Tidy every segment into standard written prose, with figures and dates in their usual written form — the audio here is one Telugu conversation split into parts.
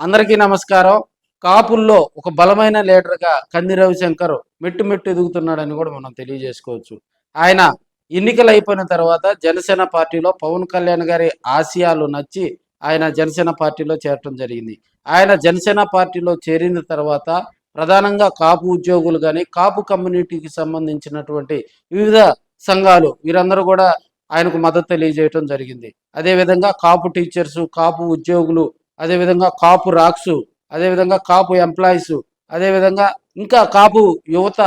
అందరికీ నమస్కారం. కాపుల్లో ఒక బలమైన లీడర్‌గా కంది రవిశంకర్ మెట్టు మెట్టు ఎదుగుతున్నాడని కూడా మనం తెలియజేసుకోవచ్చు. ఆయన ఎన్నికలయిపోయిన తర్వాత జనసేన పార్టీలో పవన్ కళ్యాణ్ గారి ఆశయాలు నచ్చి ఆయన జనసేన పార్టీలో చేరటం జరిగింది. ఆయన జనసేన పార్టీలో చేరిన తర్వాత ప్రధానంగా కాపు ఉద్యోగులు గాని, కాపు కమ్యూనిటీకి సంబంధించినటువంటి వివిధ సంఘాలు వీరందరూ కూడా ఆయనకు మద్దతు తెలియజేయటం జరిగింది. అదేవిధంగా కాపు టీచర్సు, కాపు ఉద్యోగులు, అదేవిధంగా కాపు రాక్సు, అదేవిధంగా కాపు ఎంప్లాయీసు, అదేవిధంగా ఇంకా కాపు యువత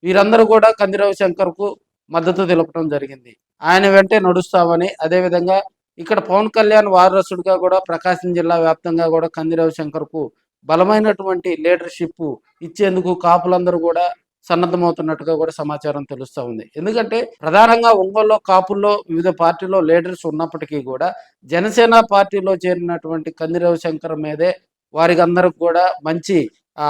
వీరందరూ కూడా కంది రవిశంకర్‌కు మద్దతు తెలపడం జరిగింది. ఆయన వెంటే నడుస్తామని, అదేవిధంగా ఇక్కడ పవన్ కళ్యాణ్ వారసుడిగా కూడా ప్రకాశం జిల్లా వ్యాప్తంగా కూడా కంది రవిశంకర్‌కు బలమైనటువంటి లీడర్‌షిప్ ఇచ్చేందుకు కాపులందరూ కూడా సన్నద్ధమవుతున్నట్టుగా కూడా సమాచారం తెలుస్తా ఉంది. ఎందుకంటే ప్రధానంగా ఒంగోలులో కాపుల్లో వివిధ పార్టీలో లీడర్స్ ఉన్నప్పటికీ కూడా జనసేన పార్టీలో చేరినటువంటి కంది రవిశంకర్ మీదే వారికి అందరికి కూడా మంచి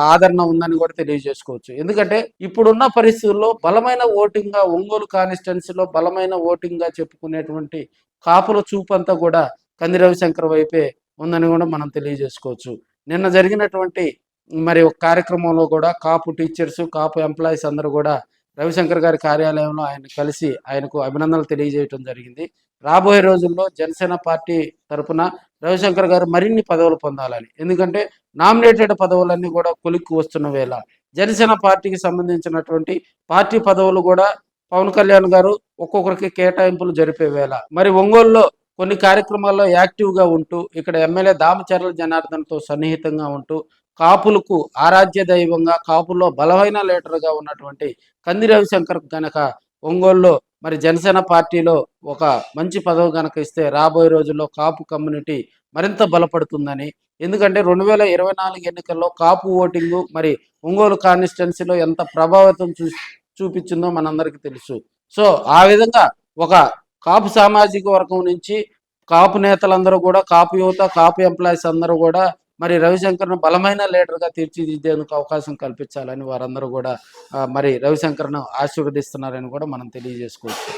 ఆదరణ ఉందని కూడా తెలియజేసుకోవచ్చు. ఎందుకంటే ఇప్పుడున్న పరిస్థితుల్లో బలమైన ఓటింగ్‌గా ఒంగోలు కాన్స్టిట్యుయెన్సీలో బలమైన ఓటింగ్‌గా చెప్పుకునేటువంటి కాపుల చూపంతా కూడా కంది రవిశంకర్ వైపే ఉందని కూడా మనం తెలియజేసుకోవచ్చు. నిన్న జరిగినటువంటి మరి ఒక కార్యక్రమంలో కూడా కాపు టీచర్స్, కాపు ఎంప్లాయీస్ అందరూ కూడా రవిశంకర్ గారి కార్యాలయంలో ఆయన కలిసి ఆయనకు అభినందనలు తెలియజేయటం జరిగింది. రాబోయే రోజుల్లో జనసేన పార్టీ తరపున రవిశంకర్ గారు మరిన్ని పదవులు పొందాలని. ఎందుకంటే నామినేటెడ్ పదవులన్నీ కూడా కొలిక్కి వస్తున్న వేళ జనసేన పార్టీకి సంబంధించినటువంటి పార్టీ పదవులు కూడా పవన్ కళ్యాణ్ గారు ఒక్కొక్కరికి కేటాయింపులు జరిపే వేళ మరి ఒంగోలులో కొన్ని కార్యక్రమాల్లో యాక్టివ్గా ఉంటూ ఇక్కడ ఎమ్మెల్యే దామచర్ల జనార్దన్తో సన్నిహితంగా ఉంటూ కాపులకు ఆరాధ్య దైవంగా కాపుల్లో బలమైన లీడర్గా ఉన్నటువంటి కంది రవిశంకర్ గనక ఒంగోలులో మరి జనసేన పార్టీలో ఒక మంచి పదవి గనక ఇస్తే రాబోయే రోజుల్లో కాపు కమ్యూనిటీ మరింత బలపడుతుందని. ఎందుకంటే 2024 ఎన్నికల్లో కాపు ఓటింగు మరి ఒంగోలు కాన్స్టిట్యున్సీలో ఎంత ప్రభావితం చూపించిందో మనందరికీ తెలుసు. సో ఆ విధంగా ఒక కాపు సామాజిక వర్గం నుంచి కాపు నేతలందరూ కూడా కాపు యువత, కాపు ఎంప్లాయీస్ అందరూ కూడా మరి రవిశంకర్‌ను బలమైన లీడర్‌గా తీర్చిదిద్దేందుకు అవకాశం కల్పించాలని వారందరూ కూడా మరి రవిశంకర్‌ను ఆశీర్వదిస్తున్నారని కూడా మనం తెలియజేసుకోవచ్చు.